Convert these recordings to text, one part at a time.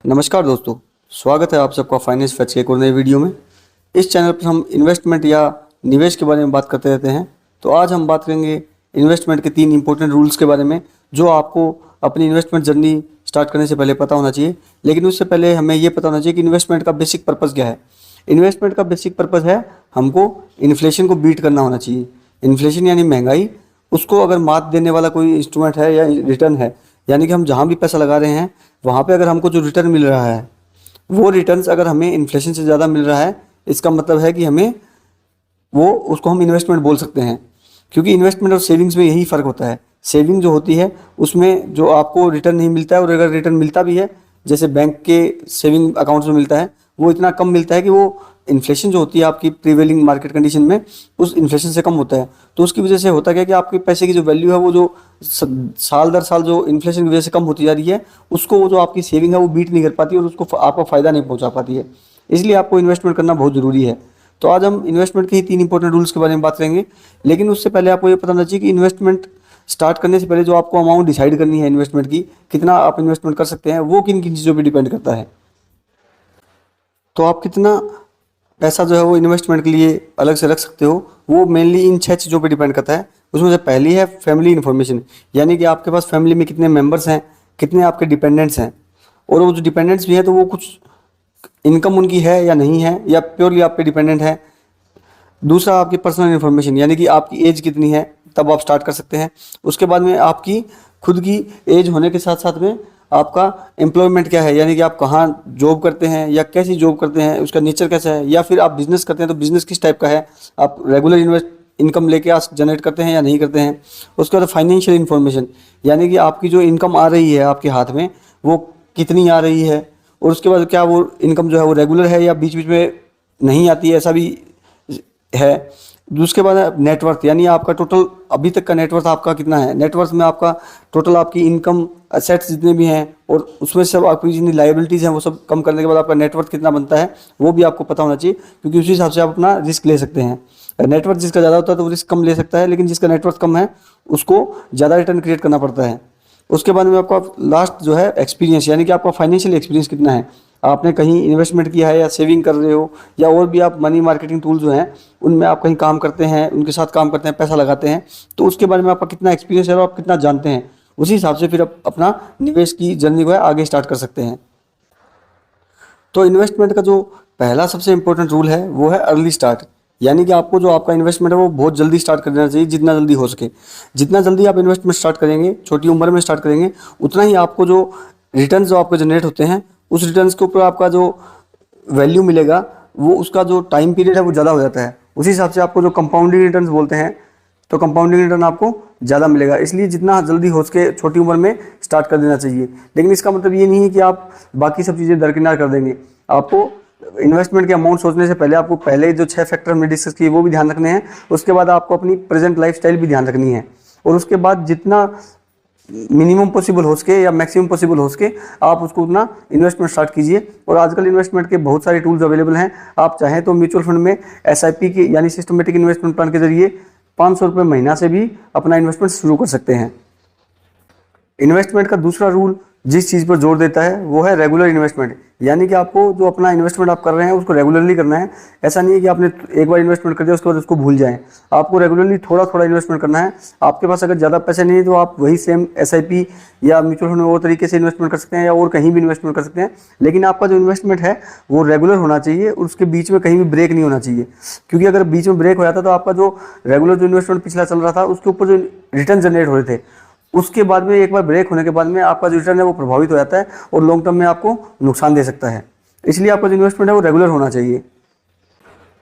नमस्कार दोस्तों, स्वागत है आप सबका फाइनेंस फैक्ट्स के एक और नए वीडियो में। इस चैनल पर हम इन्वेस्टमेंट या निवेश के बारे में बात करते रहते हैं। तो आज हम बात करेंगे इन्वेस्टमेंट के 3 इंपॉर्टेंट रूल्स के बारे में, जो आपको अपनी इन्वेस्टमेंट जर्नी स्टार्ट करने से पहले पता होना चाहिए। लेकिन उससे पहले हमें ये पता होना चाहिए कि इन्वेस्टमेंट का बेसिक पर्पज़ क्या है। इन्वेस्टमेंट का बेसिक पर्पज़ है हमको इन्फ्लेशन को बीट करना होना चाहिए। इन्फ्लेशन यानी महंगाई, उसको अगर मात देने वाला कोई इंस्ट्रूमेंट है या रिटर्न है, यानी कि हम जहाँ भी पैसा लगा रहे हैं वहाँ पे अगर हमको जो रिटर्न मिल रहा है वो रिटर्न्स अगर हमें इन्फ्लेशन से ज़्यादा मिल रहा है, इसका मतलब है कि हमें उसको हम इन्वेस्टमेंट बोल सकते हैं। क्योंकि इन्वेस्टमेंट और सेविंग्स में यही फ़र्क होता है। सेविंग जो होती है उसमें जो आपको रिटर्न नहीं मिलता है, और अगर रिटर्न मिलता भी है जैसे बैंक के सेविंग अकाउंट्स में मिलता है, वो इतना कम मिलता है कि वो इन्फ्लेशन जो होती है आपकी प्रीवेलिंग मार्केट कंडीशन में उस इन्फ्लेशन से कम होता है। तो उसकी वजह से होता क्या है कि आपके पैसे की जो वैल्यू है वो जो साल दर साल जो इन्फ्लेशन की वजह से कम होती जा रही है, उसको वो जो आपकी सेविंग है वो बीट नहीं कर पाती और उसको आपको फ़ायदा नहीं पहुंचा पाती है। इसलिए आपको इन्वेस्टमेंट करना बहुत ज़रूरी है। तो आज हम इन्वेस्टमेंट के ही 3 इंपॉर्टेंट रूल्स के बारे में बात करेंगे। लेकिन उससे पहले आपको ये पता होना चाहिए कि इन्वेस्टमेंट स्टार्ट करने से पहले जो आपको अमाउंट डिसाइड करनी है इन्वेस्टमेंट की, कितना आप इन्वेस्टमेंट कर सकते हैं, वो किन किन चीज़ों पर डिपेंड करता है। तो आप कितना पैसा जो है वो इन्वेस्टमेंट के लिए अलग से रख सकते हो, वो मेनली इन 6 चीज़ों पे डिपेंड करता है। उसमें से पहली है फैमिली इन्फॉर्मेशन, यानी कि आपके पास फैमिली में कितने मेंबर्स हैं, कितने आपके डिपेंडेंट्स हैं, और वो जो डिपेंडेंट्स भी हैं तो वो कुछ इनकम उनकी है या नहीं है, या प्योरली आप पे डिपेंडेंट है। दूसरा आपकी पर्सनल इन्फॉर्मेशन, यानी कि आपकी एज कितनी है, तब आप स्टार्ट कर सकते हैं। उसके बाद में आपकी खुद की एज होने के साथ साथ में आपका एम्प्लॉयमेंट क्या है, यानी कि आप कहाँ जॉब करते हैं या कैसी जॉब करते हैं, उसका नेचर कैसा है, या फिर आप बिजनेस करते हैं तो बिजनेस किस टाइप का है, आप रेगुलर इनकम लेके आप जनरेट करते हैं या नहीं करते हैं। उसके बाद फाइनेंशियल इन्फॉर्मेशन, यानी कि आपकी जो इनकम आ रही है आपके हाथ में वो कितनी आ रही है, और उसके बाद क्या वो इनकम जो है वो रेगुलर है या बीच बीच में नहीं आती है, ऐसा भी है। उसके बाद नेटवर्थ, यानी आपका टोटल अभी तक का नेटवर्थ आपका कितना है। नेटवर्थ में आपका टोटल आपकी इनकम, असेट्स जितने भी हैं और उसमें सब आपकी जितनी लाइबिलिटीज़ हैं वो सब कम करने के बाद आपका नेटवर्थ कितना बनता है, वो भी आपको पता होना चाहिए। क्योंकि उसी हिसाब से आप अपना रिस्क ले सकते हैं। नेटवर्थ जिसका ज़्यादा होता है तो वो रिस्क कम ले सकता है, लेकिन जिसका नेटवर्थ कम है उसको ज़्यादा रिटर्न क्रिएट करना पड़ता है। उसके बाद में आपका लास्ट जो है एक्सपीरियंस, यानी कि आपका फाइनेंशियल एक्सपीरियंस कितना है, आपने कहीं इन्वेस्टमेंट किया है या सेविंग कर रहे हो, या और भी आप मनी मार्केटिंग टूल जो हैं उनमें आप कहीं काम करते हैं, उनके साथ काम करते हैं, पैसा लगाते हैं, तो उसके बारे में आपका कितना एक्सपीरियंस है और आप कितना जानते हैं। उसी हिसाब से फिर आप अपना निवेश की जर्नी को है आगे स्टार्ट कर सकते हैं। तो इन्वेस्टमेंट का जो पहला सबसे इंपॉर्टेंट रूल है वो है अर्ली स्टार्ट, यानी कि आपको जो आपका इन्वेस्टमेंट है वो बहुत जल्दी स्टार्ट कर देना चाहिए, जितना जल्दी हो सके। जितना जल्दी आप इन्वेस्टमेंट स्टार्ट करेंगे, छोटी उम्र में स्टार्ट करेंगे, उतना ही आपको जो रिटर्न्स जो आपको जनरेट होते हैं उस रिटर्न्स के ऊपर आपका जो वैल्यू मिलेगा वो उसका जो टाइम पीरियड है वो ज़्यादा हो जाता है। उसी हिसाब से आपको जो कंपाउंडिंग रिटर्न्स बोलते हैं, तो कंपाउंडिंग रिटर्न आपको ज़्यादा मिलेगा। इसलिए जितना जल्दी हो सके छोटी उम्र में स्टार्ट कर देना चाहिए। लेकिन इसका मतलब ये नहीं है कि आप बाकी सब चीज़ें दरकिनार कर देंगे। आपको इन्वेस्टमेंट के अमाउंट सोचने से पहले आपको पहले जो 6 फैक्टर हमने डिस्कस किए वो भी ध्यान रखने हैं। उसके बाद आपको अपनी प्रेजेंट लाइफस्टाइल भी ध्यान रखनी है, और उसके बाद जितना मिनिमम पॉसिबल हो सके या मैक्सिमम पॉसिबल हो सके आप उसको उतना इन्वेस्टमेंट स्टार्ट कीजिए। और आजकल इन्वेस्टमेंट के बहुत सारे टूल्स अवेलेबल हैं। आप चाहें तो म्यूचुअल फंड में SIP के यानी सिस्टमेटिक इन्वेस्टमेंट प्लान के जरिए 500 रुपये महीना से भी अपना इन्वेस्टमेंट शुरू कर सकते हैं। इन्वेस्टमेंट का दूसरा रूल जिस चीज़ पर जोर देता है वो है रेगुलर इन्वेस्टमेंट, यानी कि आपको जो अपना इन्वेस्टमेंट आप कर रहे हैं उसको रेगुलरली करना है। ऐसा नहीं है कि आपने एक बार इन्वेस्टमेंट कर दिया उसके बाद उसको भूल जाएं। आपको रेगुलरली थोड़ा थोड़ा इन्वेस्टमेंट करना है। आपके पास अगर ज़्यादा पैसे नहीं है तो आप वही सेम SIP या म्यूचुअल फंड में और तरीके से इन्वेस्टमेंट कर सकते हैं, या और कहीं भी इन्वेस्टमेंट कर सकते हैं। लेकिन आपका जो इन्वेस्टमेंट है वो रेगुलर होना चाहिए और उसके बीच में कहीं भी ब्रेक नहीं होना चाहिए। क्योंकि अगर बीच में ब्रेक हो जाता तो आपका जो रेगुलर जो इन्वेस्टमेंट पिछला चल रहा था उसके ऊपर जो रिटर्न जनरेट हो रहे थे, उसके बाद में एक बार ब्रेक होने के बाद में आपका जो रिटर्न है वो प्रभावित हो जाता है और लॉन्ग टर्म में आपको नुकसान दे सकता है। इसलिए आपका जो इन्वेस्टमेंट है वो रेगुलर होना चाहिए।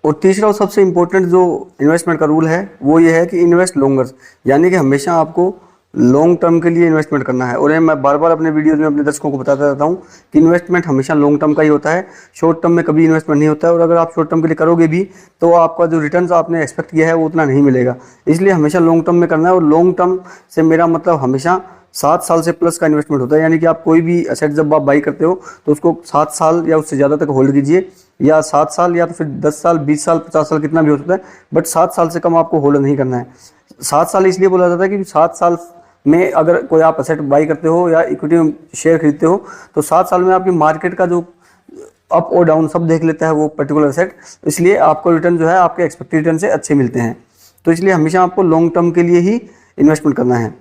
और तीसरा और सबसे इम्पोर्टेंट जो इन्वेस्टमेंट का रूल है वो ये है कि इन्वेस्ट लॉन्गर, यानी कि हमेशा आपको लॉन्ग टर्म के लिए इन्वेस्टमेंट करना है। और ये मैं बार बार अपने वीडियोज़ में अपने दर्शकों को बताता रहता हूँ कि इन्वेस्टमेंट हमेशा लॉन्ग टर्म का ही होता है, शॉर्ट टर्म में कभी इन्वेस्टमेंट नहीं होता है। और अगर आप शॉर्ट टर्म के लिए करोगे भी तो आपका जो रिटर्न्स आपने एक्सपेक्ट किया है वो उतना नहीं मिलेगा। इसलिए हमेशा लॉन्ग टर्म में करना है। और लॉन्ग टर्म से मेरा मतलब हमेशा 7 साल से प्लस का इन्वेस्टमेंट होता है, यानी कि आप कोई भी एसेट जब आप बाई करते हो तो उसको 7 साल या उससे ज़्यादा तक होल्ड कीजिए, या 7 साल या तो फिर 10 साल, 20 साल, 50 साल, कितना भी हो सकता है, बट 7 साल से कम आपको होल्ड नहीं करना है। 7 साल इसलिए बोला जाता है कि 7 साल में अगर कोई आप असेट बाई करते हो या इक्विटी में शेयर खरीदते हो तो 7 साल में आपकी मार्केट का जो अप और डाउन सब देख लेता है वो पर्टिकुलर असेट, इसलिए आपको रिटर्न जो है आपके एक्सपेक्टेड रिटर्न से अच्छे मिलते हैं। तो इसलिए हमेशा आपको लॉन्ग टर्म के लिए ही इन्वेस्टमेंट करना है।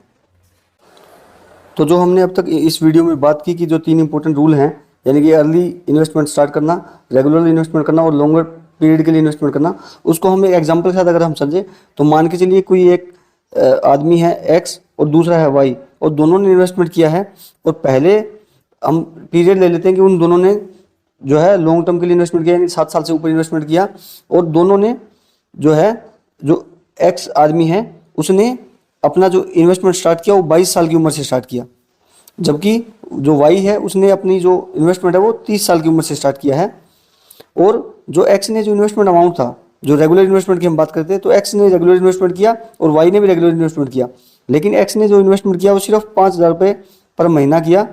तो जो हमने अब तक इस वीडियो में बात की कि जो 3 इंपॉर्टेंट रूल हैं, यानी कि अर्ली इन्वेस्टमेंट स्टार्ट करना, रेगुलरली इन्वेस्टमेंट करना और लॉन्गर पीरियड के लिए इन्वेस्टमेंट करना, उसको हम एक एग्जांपल के साथ अगर हम समझें तो मान के चलिए कोई एक आदमी है एक्स और दूसरा है वाई और दोनों ने इन्वेस्टमेंट किया है, और पहले हम पीरियड ले लेते हैं कि उन दोनों ने जो है लॉन्ग टर्म के लिए इन्वेस्टमेंट किया, यानी 7 साल से ऊपर इन्वेस्टमेंट किया, और दोनों ने जो है जो एक्स आदमी है उसने अपना जो इन्वेस्टमेंट स्टार्ट किया वो 22 साल की उम्र से स्टार्ट किया, जबकि जो वाई है उसने अपनी जो इन्वेस्टमेंट है वो 30 साल की उम्र से स्टार्ट किया है। और जो एक्स ने जो इन्वेस्टमेंट अमाउंट था, जो रेगुलर इन्वेस्टमेंट की हम बात करते हैं, तो एक्स ने रेगुलर इन्वेस्टमेंट किया और वाई ने भी रेगुलर इन्वेस्टमेंट किया, लेकिन एक्स ने जो इन्वेस्टमेंट किया वो सिर्फ 5,000 रुपये पर महीना किया,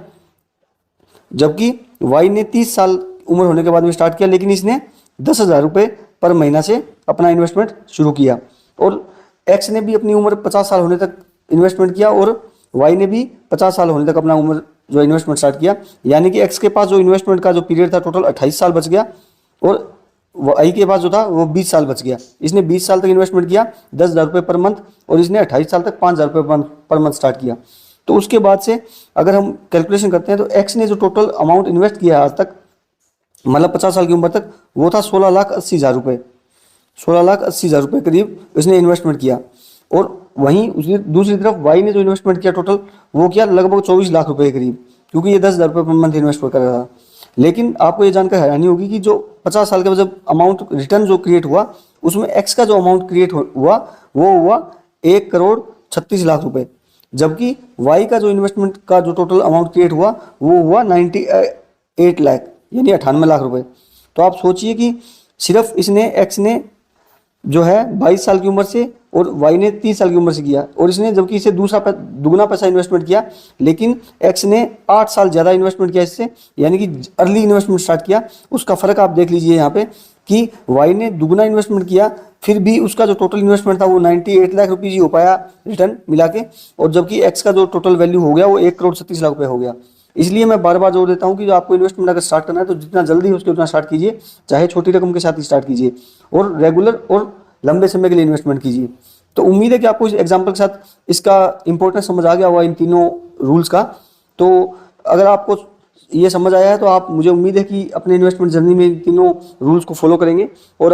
जबकि वाई ने 30 साल उम्र होने के बाद में स्टार्ट किया, लेकिन इसने 10,000 रुपये पर महीना से अपना इन्वेस्टमेंट शुरू किया। और एक्स ने भी अपनी उम्र 50 साल होने तक इन्वेस्टमेंट किया और वाई ने भी 50 साल होने तक अपना उम्र जो इन्वेस्टमेंट स्टार्ट किया, यानी कि एक्स के पास जो इन्वेस्टमेंट का जो पीरियड था टोटल 28 साल बच गया और वाई के पास जो था वो 20 साल बच गया। इसने 20 साल तक इन्वेस्टमेंट किया 10,000 रुपये पर मंथ, और इसने 28 साल तक 5,000 रुपये पर मंथ स्टार्ट किया। तो उसके बाद से अगर हम कैलकुलेशन करते हैं तो एक्स ने जो टोटल अमाउंट इन्वेस्ट किया आज तक, मतलब 50 साल की उम्र तक, वो था 16,80,000 रुपये, 16,80,000 रुपये करीब इसने इन्वेस्टमेंट किया। और वहीं उसकी दूसरी तरफ वाई ने जो इन्वेस्टमेंट किया टोटल वो किया लगभग 24 लाख रुपये के करीब, क्योंकि ये 10,000 रुपये पर मंथ इन्वेस्ट कर रहा था। लेकिन आपको ये जानकर हैरानी होगी कि जो 50 साल के बाद जब अमाउंट रिटर्न जो क्रिएट हुआ उसमें एक्स का जो अमाउंट क्रिएट हुआ वो हुआ 1,36,00,000 रुपये, जबकि वाई का जो इन्वेस्टमेंट का जो टोटल अमाउंट क्रिएट हुआ वो हुआ 98 लाख, यानी 98 लाख रुपये। तो आप सोचिए कि सिर्फ इसने एक्स ने जो है 22 साल की उम्र से और वाई ने 30 साल की उम्र से किया, और इसने जबकि इसे दुगना पैसा इन्वेस्टमेंट किया, लेकिन एक्स ने 8 साल ज़्यादा इन्वेस्टमेंट किया इससे, यानी कि अर्ली इन्वेस्टमेंट स्टार्ट किया। उसका फ़र्क आप देख लीजिए यहाँ पे कि वाई ने दुगना इन्वेस्टमेंट किया, फिर भी उसका जो टोटल इन्वेस्टमेंट था वो 98 लाख रुपीज़ ही हो पाया रिटर्न मिला के, और जबकि एक्स का जो टोटल वैल्यू हो गया वो 1,37,00,000 रुपये हो गया। इसलिए मैं बार बार जोर देता हूँ कि जो आपको इन्वेस्टमेंट अगर स्टार्ट करना है तो जितना जल्दी हो सके उतना स्टार्ट कीजिए, चाहे छोटी रकम के साथ ही स्टार्ट कीजिए, और रेगुलर और लंबे समय के लिए इन्वेस्टमेंट कीजिए। तो उम्मीद है कि आपको इस एग्जाम्पल के साथ इसका इंपॉर्टेंस समझ आ गया होगा इन तीनों रूल्स का। तो अगर आपको ये समझ आया है तो आप, मुझे उम्मीद है कि अपने इन्वेस्टमेंट जर्नी में इन तीनों रूल्स को फॉलो करेंगे और